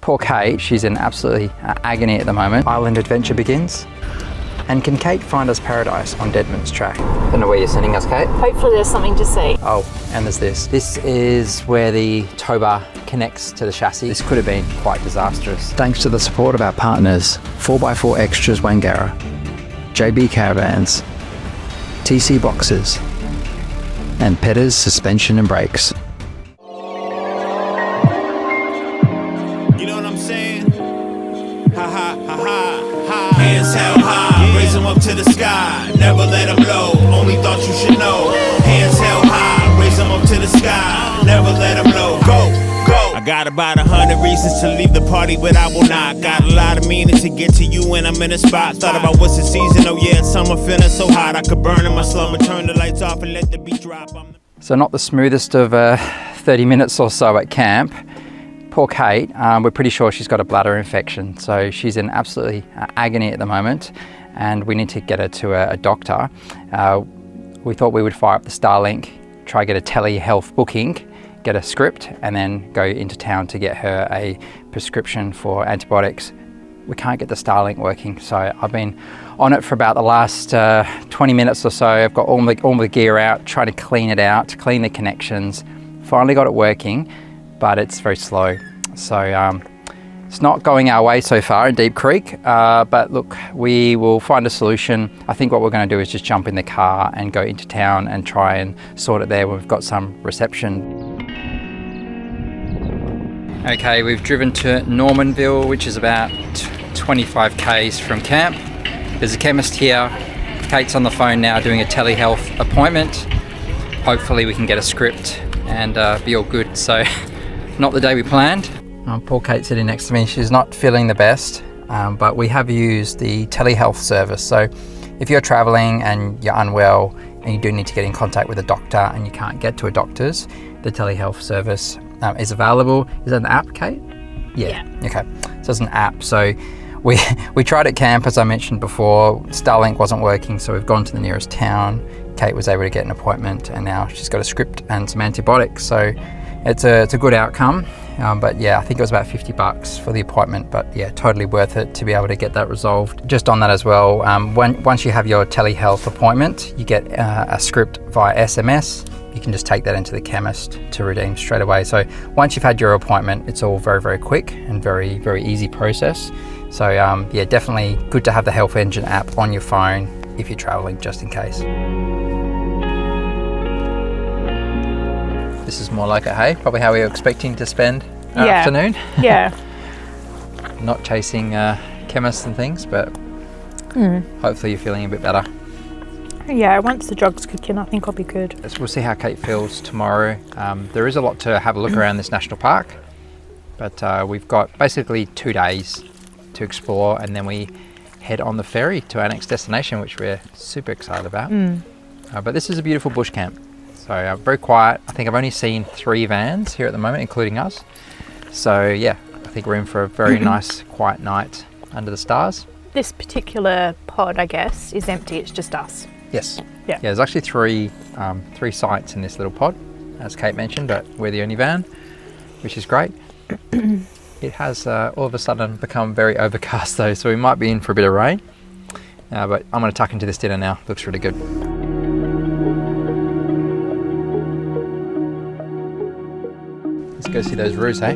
Poor Kate, she's in absolutely agony at the moment. Island adventure begins. And can Kate find us paradise on Deadman's Track? Don't know where you're sending us, Kate. Hopefully there's something to see. Oh, and there's this. This is where the tow bar connects to the chassis. This could have been quite disastrous. Thanks to the support of our partners, 4x4 Extras Wangara, JB Caravans, TC Boxes, and Petters Suspension and Brakes. You know what I'm saying? Ha ha ha ha ha. Hands held high, raise them up to the sky. Never let them low, only thought you should know. Hands held high, raise them up to the sky. Never let them low, go, go. I got about 100 reasons to leave the party, but I will not. Got a lot of meaning to get to you when I'm in a spot. Thought about what's the season, oh yeah, it's summer, feeling so hot. I could burn in my slumber, turn the lights off and let the beat drop. So not the smoothest of 30 minutes or so at camp. Poor Kate, we're pretty sure she's got a bladder infection, so she's in absolutely agony at the moment, and we need to get her to a doctor. We thought we would fire up the Starlink, try get a telehealth booking, get a script, and then go into town to get her a prescription for antibiotics. We can't get the Starlink working, so I've been on it for about the last 20 minutes or so. I've got all the gear out, trying to clean it out, clean the connections. Finally got it working, but it's very slow. So it's not going our way so far in Deep Creek, but look, we will find a solution. I think what we're going to do is just jump in the car and go into town and try and sort it there when we've got some reception. Okay, we've driven to Normanville, which is about 25 k's from camp. There's a chemist here. Kate's on the phone now doing a telehealth appointment. Hopefully we can get a script and be all good. So not the day we planned. Poor Kate sitting next to me. She's not feeling the best, but we have used the telehealth service. So if you're traveling and you're unwell and you do need to get in contact with a doctor and you can't get to a doctor's, the telehealth service is available. Is that an app, Kate? Yeah. Okay. So it's an app. So we tried at camp, as I mentioned before. Starlink wasn't working, so we've gone to the nearest town. Kate was able to get an appointment, and now she's got a script and some antibiotics. So it's a good outcome. But yeah, I think it was about $50 for the appointment, but yeah, totally worth it to be able to get that resolved. Just on that as well, once you have your telehealth appointment, you get a script via SMS. You can just take that into the chemist to redeem straight away. So once you've had your appointment, it's all very, very quick and very, very easy process. So yeah, definitely good to have the Health Engine app on your phone if you're traveling, just in case. This is more like it, hey? Probably how we were expecting to spend our afternoon. Yeah. Not chasing chemists and things, but hopefully you're feeling a bit better. Yeah, once the drugs kick in, I think I'll be good. We'll see how Kate feels tomorrow. There is a lot to have a look around this national park, but we've got basically 2 days to explore, and then we head on the ferry to our next destination, which we're super excited about. But this is a beautiful bush camp. So very quiet. I think I've only seen 3 vans here at the moment, including us. So yeah, I think we're in for a very nice, quiet night under the stars. This particular pod, I guess, is empty. It's just us. Yes. Yeah. There's actually three sites in this little pod, as Kate mentioned, but we're the only van, which is great. It has all of a sudden become very overcast though, so we might be in for a bit of rain. But I'm going to tuck into this dinner now. Looks really good. Let's go see those roos, eh?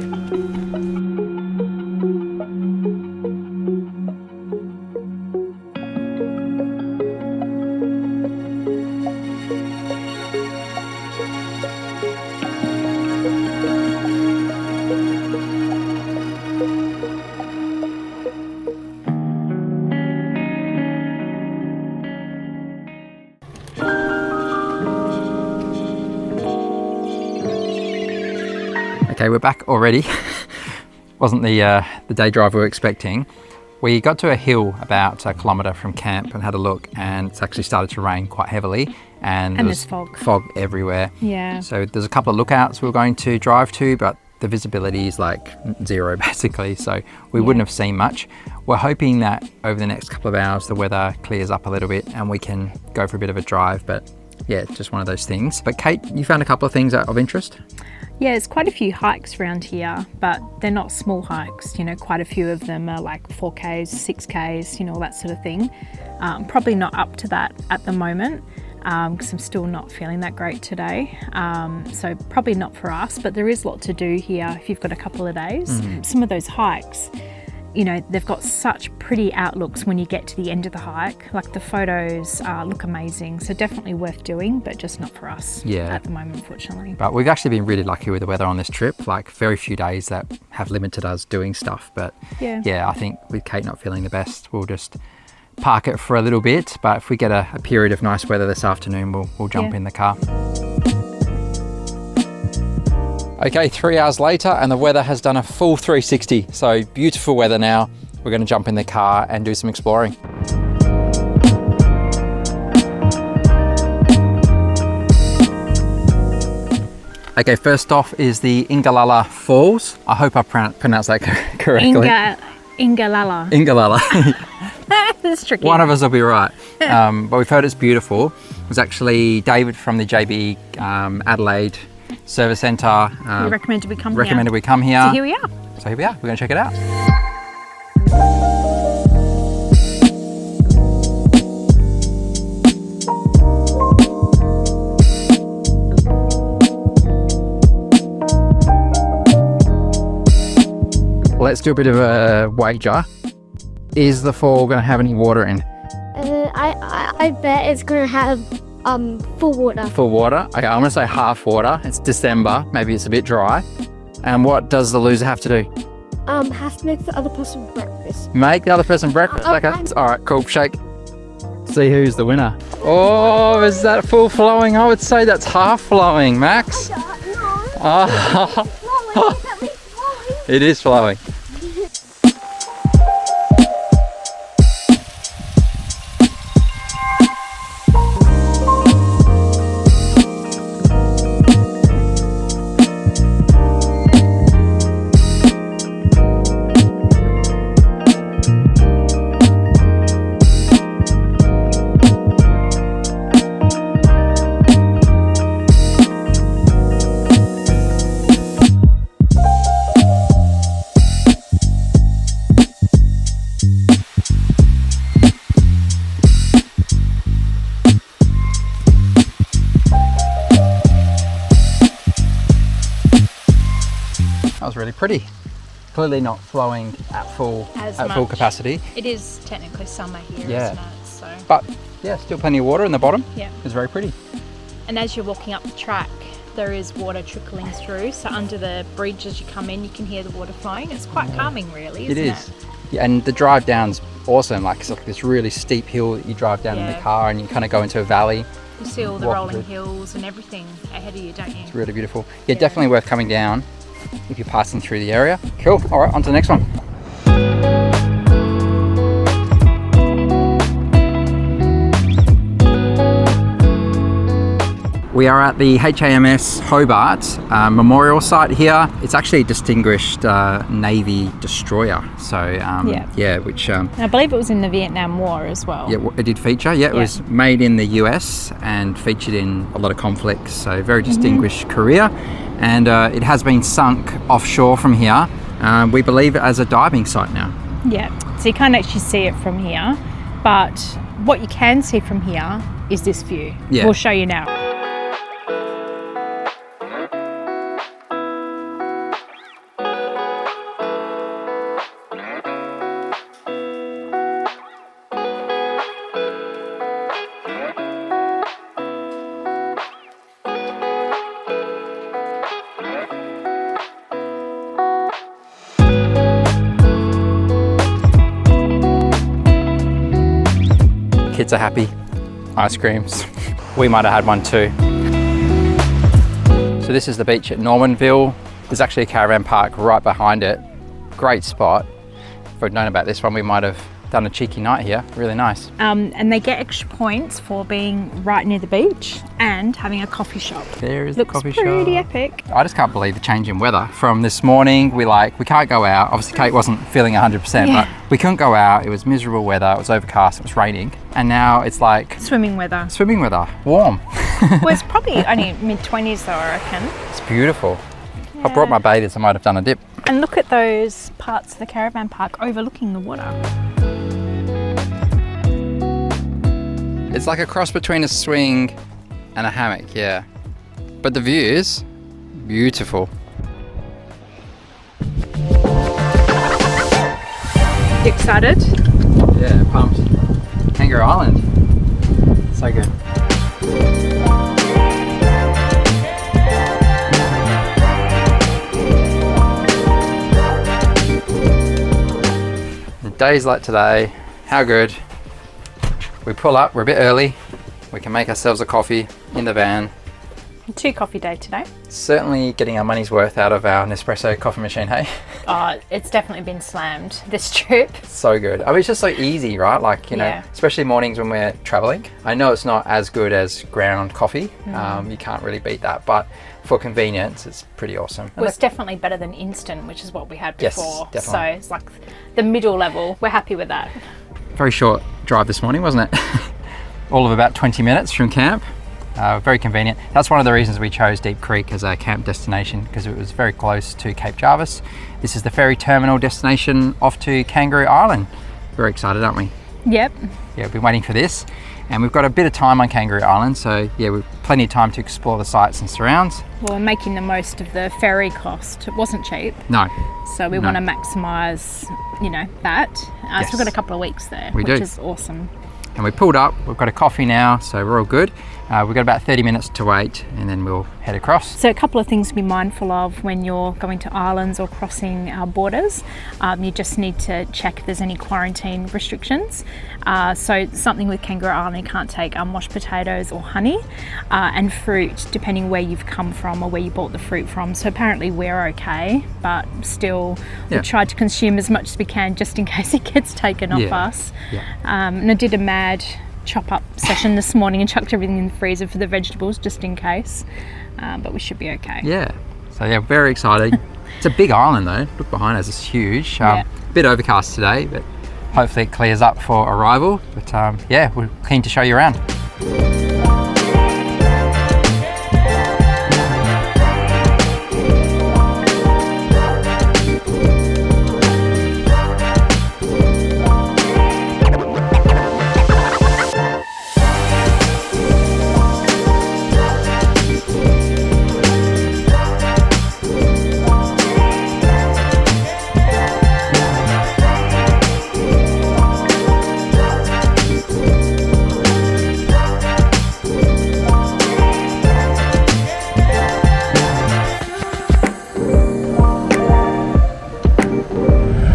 Okay, we're back already. Wasn't the day drive we were expecting. We got to a hill about a kilometre from camp and had a look, and it's actually started to rain quite heavily, and there's fog. Fog everywhere. Yeah. So there's a couple of lookouts we were going to drive to, but the visibility is like 0 basically, so we wouldn't have seen much. We're hoping that over the next couple of hours the weather clears up a little bit and we can go for a bit of a drive, but yeah, it's just one of those things. But Kate, you found a couple of things of interest? Yeah, there's quite a few hikes around here, but they're not small hikes. You know, quite a few of them are like 4Ks, 6Ks, you know, all that sort of thing. Probably not up to that at the moment because I'm still not feeling that great today. So probably not for us, but there is a lot to do here if you've got a couple of days. Some of those hikes, you know, they've got such pretty outlooks when you get to the end of the hike. Like the photos look amazing, so definitely worth doing, but just not for us at the moment, unfortunately. But we've actually been really lucky with the weather on this trip. Like very few days that have limited us doing stuff. But yeah, I think with Kate not feeling the best, we'll just park it for a little bit. But if we get a period of nice weather this afternoon, we'll jump in the car. Okay, 3 hours later and the weather has done a full 360. So beautiful weather now. We're going to jump in the car and do some exploring. Okay, first off is the Ingalala Falls. I hope I pronounced that correctly. Ingalala. Ingalala. That's tricky. One of us will be right. But we've heard it's beautiful. It was actually David from the JB Adelaide Service Centre. He recommended we come here. So here we are. We're going to check it out. Let's do a bit of a wager. Is the fall going to have any water in? I bet it's going to have full water. Full water? Okay, I'm going to say half water. It's December. Maybe it's a bit dry. And what does the loser have to do? Have to make the other person breakfast. Make the other person breakfast? Okay. All right, cool. Shake. See who's the winner. Oh, is that full flowing? I would say that's half flowing, Max. No. Oh. It is flowing. That was really pretty. Clearly not flowing at full capacity. It is technically summer here, Yeah. isn't it? So. But yeah, still plenty of water in the bottom. Yeah. It's very pretty. And as you're walking up the track, there is water trickling through. So under the bridge as you come in, you can hear the water flowing. It's quite calming, really, isn't it? It is. Yeah, and the drive down's awesome. Like it's like this really steep hill that you drive down in the car, and you kind of go into a valley. You see all the rolling hills and everything ahead of you, don't you? It's really beautiful. Yeah, definitely worth coming down if you're passing through the area. Cool. All right, on to the next one. We are at the HAMS Hobart memorial site here. It's actually a distinguished Navy destroyer. So which I believe it was in the Vietnam War as well. yeah, it did feature. Yeah, it was made in the US and featured in a lot of conflicts. So very distinguished career, and it has been sunk offshore from here. We believe it as a diving site now. Yeah, so you can't actually see it from here, but what you can see from here is this view. Yeah. We'll show you now. Kids are happy. Ice creams. We might have had one too. So this is the beach at Normanville. There's actually a caravan park right behind it. Great spot. If we'd known about this one, we might have done a cheeky night here. Really nice. And they get extra points for being right near the beach and having a coffee shop. There is the coffee shop. Looks pretty epic. I just can't believe the change in weather. From this morning, we can't go out. Obviously Kate wasn't feeling 100%, but we couldn't go out. It was miserable weather. It was overcast, it was raining. And now it's like Swimming weather. Warm. Well, it's probably only mid-20s though, I reckon. It's beautiful. I brought my bathers, I might have done a dip. And look at those parts of the caravan park overlooking the water. It's like a cross between a swing and a hammock, yeah. But the views, beautiful. You excited? Yeah, pumped. Kangaroo Island. So good. Days like today, how good. We pull up, we're a bit early. We can make ourselves a coffee in the van. 2 coffee day today. Certainly getting our money's worth out of our Nespresso coffee machine, hey? Oh, it's definitely been slammed this trip. So good. I mean, it's just so easy, right? Like, you know, Yeah. especially mornings when we're traveling. I know it's not as good as ground coffee. You can't really beat that, but for convenience, it's pretty awesome. Well, it's definitely better than instant, which is what we had Yes, before. So definitely. it's like the middle level. We're happy with that. Very short drive this morning, wasn't it? All of about 20 minutes from camp. Very convenient. That's one of the reasons we chose Deep Creek as our camp destination, because it was very close to Cape Jarvis. This is the ferry terminal destination off to Kangaroo Island. Very excited, aren't we? Yep. Yeah, we've been waiting for this, and we've got a bit of time on Kangaroo Island, so yeah, we've plenty of time to explore the sights and surrounds. Well, we're making the most of the ferry cost. It wasn't cheap, No, so we No. want to maximise, you know, that. So Yes. we've got a couple of weeks there, We which do. is awesome. and we pulled up, we've got a coffee now, so we're all good. We've got about 30 minutes to wait, and then we'll head across. So a couple of things to be mindful of when you're going to islands or crossing our borders. You just need to check if there's any quarantine restrictions. So something with Kangaroo Island, you can't take unwashed potatoes or honey, and fruit, depending where you've come from or where you bought the fruit from. So apparently we're okay, but still we Yeah. try to consume as much as we can just in case it gets taken off Yeah. us. Yeah. And I did a mad chop up session this morning and chucked everything in the freezer for the vegetables just in case, but we should be okay. Yeah, so yeah, very exciting. It's a big island though, look behind us, it's huge. Yeah. Bit overcast today, but hopefully it clears up for arrival. But yeah, we're keen to show you around.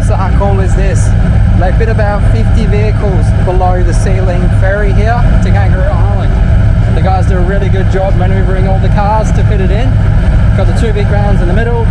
So how cool is this? They've fit about 50 vehicles below the ceiling ferry here to Kangaroo Island. The guys do a really good job maneuvering all the cars to fit it in. Got the 2 big grounds in the middle.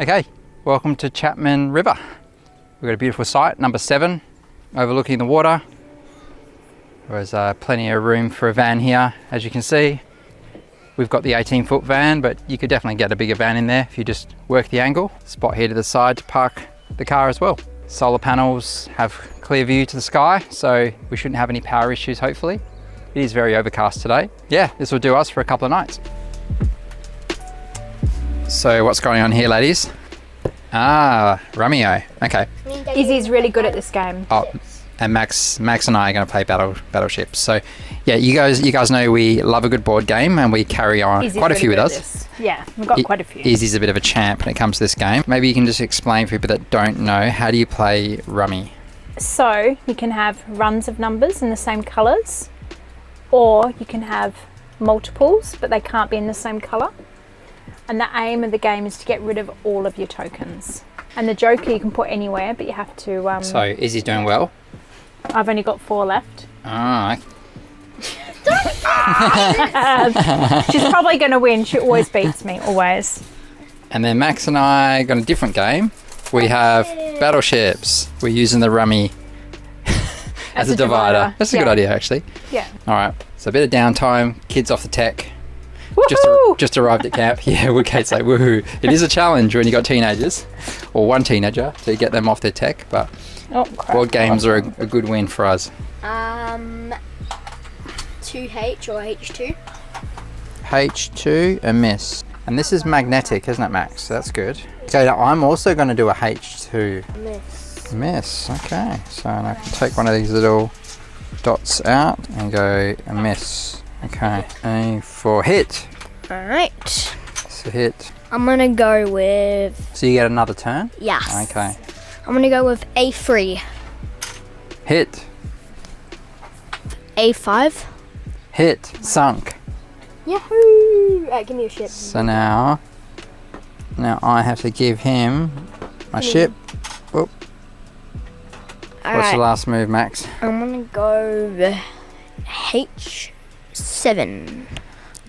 Okay, welcome to Chapman River. We've got a beautiful site, number 7, overlooking the water. There's plenty of room for a van here, as you can see. We've got the 18-foot van, but you could definitely get a bigger van in there if you just work the angle. Spot here to the side to park the car as well. Solar panels have clear view to the sky, so we shouldn't have any power issues, hopefully. It is very overcast today. Yeah, this will do us for a couple of nights. So what's going on here, ladies? Ah, Romeo. Okay. Izzy's really good at this game. Oh, and Max and I are going to play battleships. So yeah, you guys know we love a good board game, and we carry on Izzy's quite a really few with good at us. this. Yeah, we've got quite a few. Izzy's a bit of a champ when it comes to this game. Maybe you can just explain for people that don't know, how do you play rummy? So you can have runs of numbers in the same colours, or you can have multiples, but they can't be in the same colour. And the aim of the game is to get rid of all of your tokens. And the joker you can put anywhere, but you have to... So Izzy's doing well. I've only got 4 left. Oh, She's probably going to win. She always beats me, always. and then Max and I got a different game. We have battleships. We're using the rummy as a divider. That's a good idea, actually. Yeah. All right, so a bit of downtime, kids off the tech. Woohoo! Just arrived at camp. Yeah, we can't say woohoo. It is a challenge when you got teenagers, or one teenager, to get them off their tech. But Oh, crap. board games are a good win for us. 2H or H2. H2, a miss. And this is magnetic, isn't it, Max? So that's good. Okay, now I'm also going to do a H2. Miss. Miss, okay. So I can take one of these little dots out and go a miss. Okay, A for hit. Alright. So hit. I'm gonna go with... So you get another turn? Yes. Okay. I'm gonna go with A3. Hit. A5. Hit. Sunk. Yahoo! Give me a ship. So now I have to give him my ship. Whoop. What's the Alright. last move, Max? I'm gonna go H7.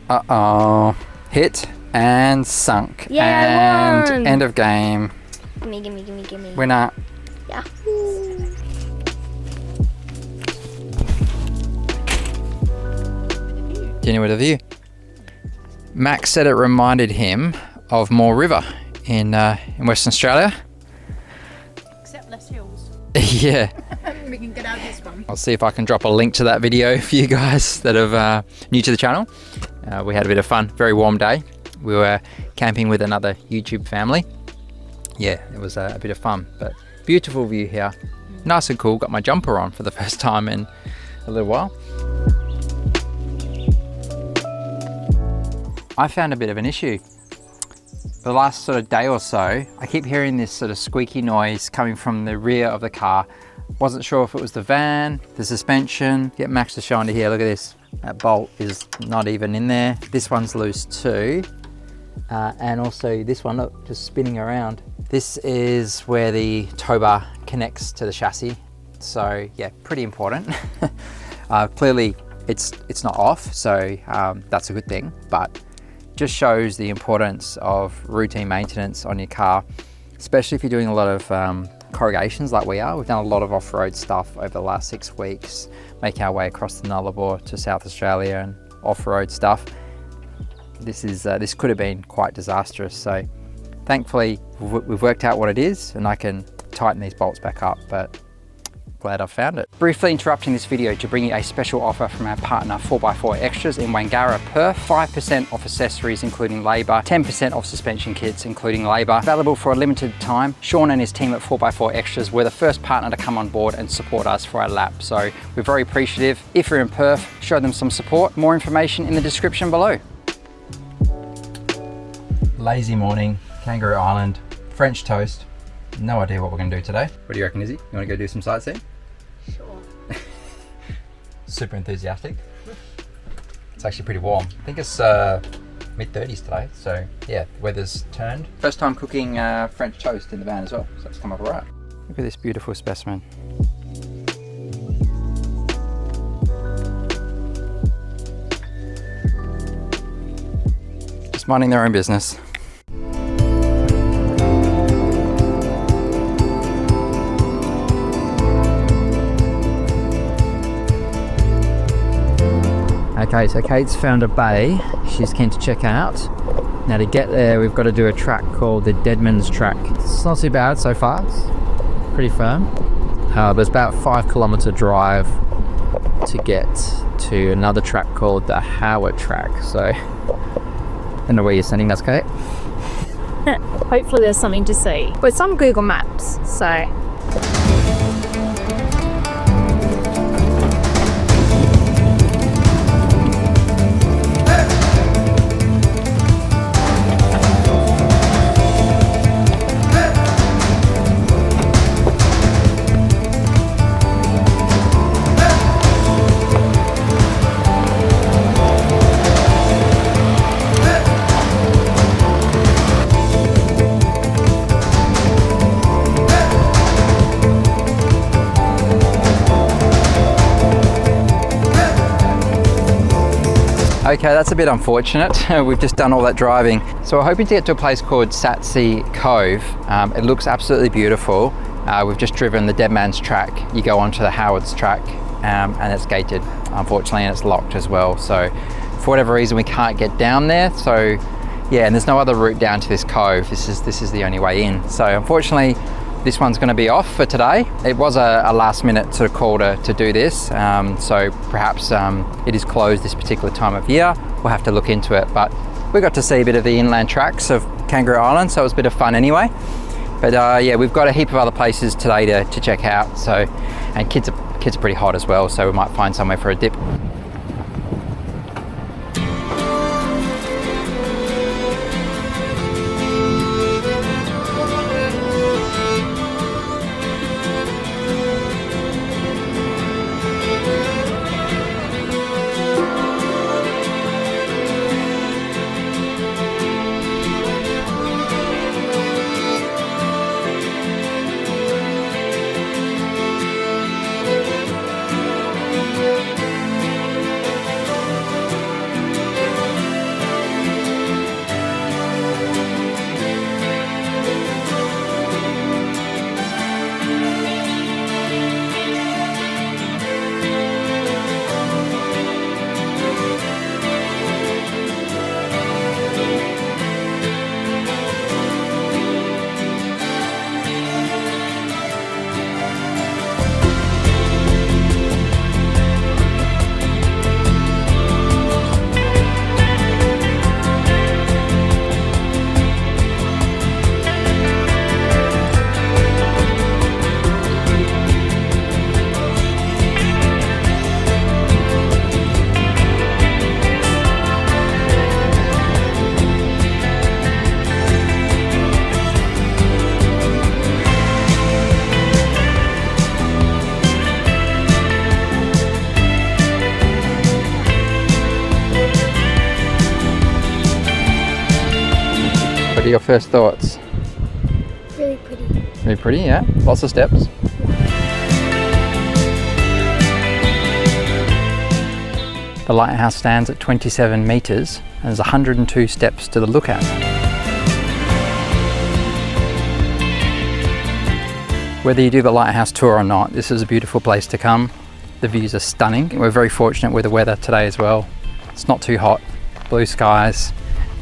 Uh-oh. Hit and sunk. Yeah, I and won. end of game. Gimme. Winner. Yahoo! Do you know what a view? Max said it reminded him of Moore River in Western Australia. Except less hills. Yeah. We can get out of this one. I'll see if I can drop a link to that video for you guys that are new to the channel. We had a bit of fun, very warm day. We were camping with another YouTube family. Yeah, it was a bit of fun, but beautiful view here. Nice and cool, got my jumper on for the first time in a little while. I found a bit of an issue. The last sort of day or so, I keep hearing this sort of squeaky noise coming from the rear of the car. Wasn't sure if it was the van, the suspension. Get Max to show under here, look at this. That bolt is not even in there. This one's loose too. And also this one, look, just spinning around. This is where the tow bar connects to the chassis. So yeah, pretty important. Clearly it's not off, so that's a good thing, but just shows the importance of routine maintenance on your car, especially if you're doing a lot of corrugations like we are. We've done a lot of off-road stuff over the last 6 weeks, making our way across the Nullarbor to South Australia and off-road stuff. This could have been quite disastrous. So thankfully we've worked out what it is, and I can tighten these bolts back up, but glad I found it. Briefly interrupting this video to bring you a special offer from our partner 4x4 Extras in Wangara, Perth. 5% off accessories including labour, 10% off suspension kits including labour. Available for a limited time. Sean and his team at 4x4 Extras were the first partner to come on board and support us for our lap, so we're very appreciative. If you're in Perth, show them some support. More information in the description below. Lazy morning, Kangaroo Island, French toast. No idea what we're going to do today. What do you reckon, Izzy? You want to go do some sightseeing? Sure. Super enthusiastic. It's actually pretty warm. I think it's mid-30s today, so yeah, the weather's turned. First time cooking French toast in the van as well, so it's come up all right. Look at this beautiful specimen. Just minding their own business. Okay, so Kate's found a bay she's keen to check out. Now to get there, we've got to do a track called the Deadman's Track. It's not too bad so far, it's pretty firm. But it's about a 5 kilometre drive to get to another track called the Howard Track. So, I don't know where you're sending us, Kate. Hopefully there's something to see. But it's on Google Maps, so. Okay, that's a bit unfortunate. We've just done all that driving. So we're hoping to get to a place called Satsea Cove. It looks absolutely beautiful. We've just driven the Dead Man's Track. You go onto the Howard's Track and it's gated, unfortunately, and it's locked as well. So for whatever reason, we can't get down there. So yeah, and there's no other route down to this cove. This is the only way in. So unfortunately, this one's going to be off for today. It was a last minute sort of call to do this. So perhaps it is closed this particular time of year. We'll have to look into it. But we got to see a bit of the inland tracks of Kangaroo Island, so it was a bit of fun anyway. But yeah, we've got a heap of other places today to check out. So, and kids are pretty hot as well, so we might find somewhere for a dip. What are your first thoughts? Really pretty. Really pretty, yeah. Lots of steps. The lighthouse stands at 27 metres and there's 102 steps to the lookout. Whether you do the lighthouse tour or not, this is a beautiful place to come. The views are stunning. We're very fortunate with the weather today as well. It's not too hot, blue skies.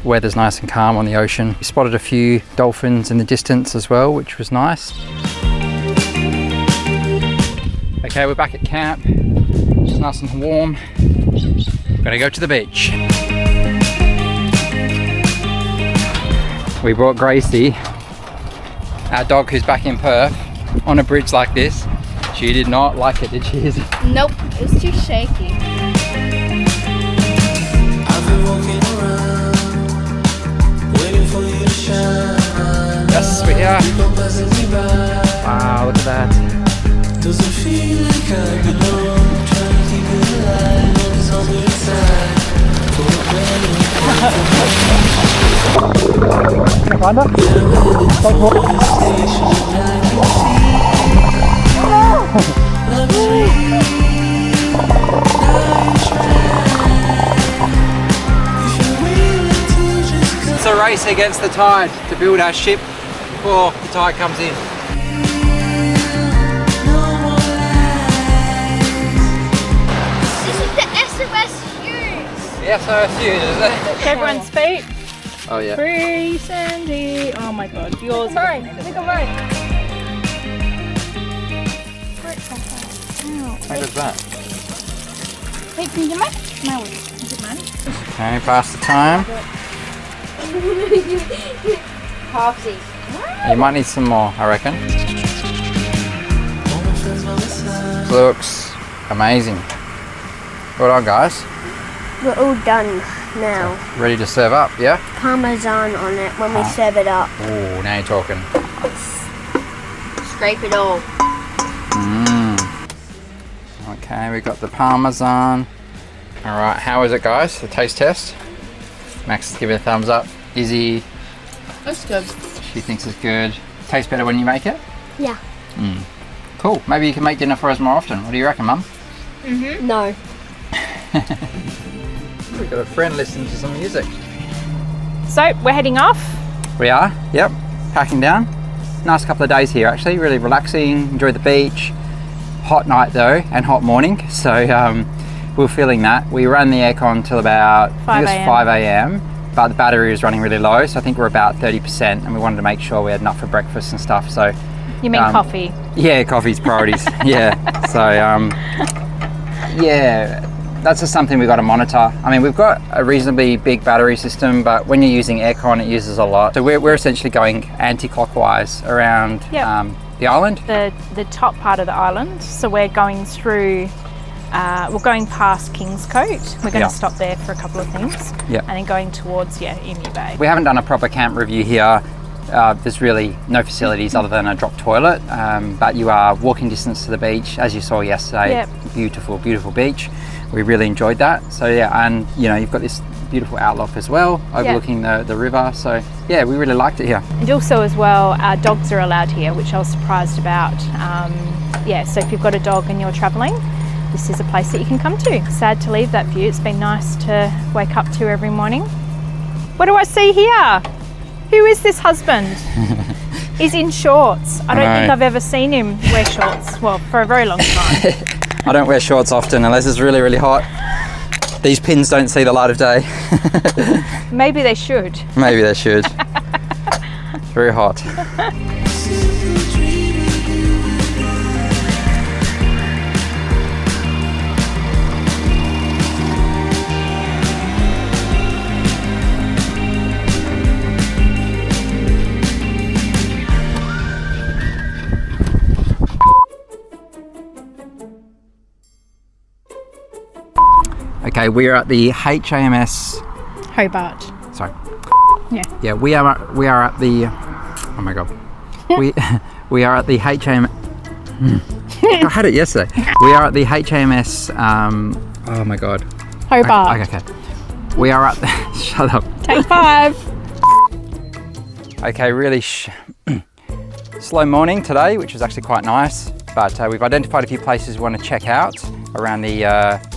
Weather's nice and calm on the ocean. We spotted a few dolphins in the distance as well, which was nice. Okay, we're back at camp. It's nice and warm. Gotta go to the beach. We brought Gracie, our dog who's back in Perth, on a bridge like this. She did not like it, did she, Izzy? Nope, it was too shaky. I've been walking around, waiting for you to shine. Yes, we are. People passing me by. Wow, look at that. Doesn't feel like I belong. Trying to keep it alive, all this hunger inside. For a Can I find it? It's a race against the tide to build our ship before the tide comes in. This is the SOS Hughes. Yeah, so it's you, isn't it? Everyone's feet. Oh yeah. Free, Sandy. Oh my god, yours. Look at mine. Look at mine. How good's that? Hey, can you get mine? No, is it mine? Okay, pass the time. Halfsies. You might need some more, I reckon. Looks amazing. Well done, guys. We're all done now. Ready to serve up, yeah? Parmesan on it when we serve it up. Oh, now you're talking. Scrape it all. Okay, we got the Parmesan. All right, how is it, guys? The taste test? Max is giving a thumbs up. Izzy, That's good. she thinks it's good. Tastes better when you make it? Yeah. Cool. Maybe you can make dinner for us more often. What do you reckon, Mum? No. We've got a friend listening to some music. So we're heading off. We are, yep, packing down. Nice couple of days here actually, really relaxing, enjoy the beach. Hot night though, and hot morning, so we're feeling that. We ran the aircon till about 5 a.m, but the battery was running really low, so I think we're about 30%, and we wanted to make sure we had enough for breakfast and stuff. So You mean coffee? yeah, coffee's priorities. Yeah, so yeah, that's just something we've got to monitor. I mean, we've got a reasonably big battery system, but when you're using aircon, it uses a lot. So we're essentially going anti-clockwise around the island. The top part of the island. So we're going through, we're going past Kingscote. We're going to stop there for a couple of things. Yeah. And then going towards, Emu Bay. We haven't done a proper camp review here. There's really no facilities other than a drop toilet, but you are walking distance to the beach, as you saw yesterday. Yep. Beautiful, beautiful beach. We really enjoyed that. So yeah, and you've got this beautiful outlook as well, overlooking the river. So yeah, we really liked it here. And also as well, dogs are allowed here, which I was surprised about. So if you've got a dog and you're travelling, this is a place that you can come to. Sad to leave that view. It's been nice to wake up to every morning. What do I see here? Who is this husband? He's in shorts. I don't think I've ever seen him wear shorts, well, for a very long time. I don't wear shorts often unless it's really, really hot. These pins don't see the light of day. Maybe they should. Maybe they should. It's very hot. Okay, we are at the HMS Hobart. Sorry. Yeah. Yeah, we are at the. Oh my god. we are at the HM. I had it yesterday. We are at the HMS. Oh my god. Hobart. Okay. We are at the. Shut up. Take 5. Okay, really slow morning today, which is actually quite nice. But we've identified a few places we want to check out around the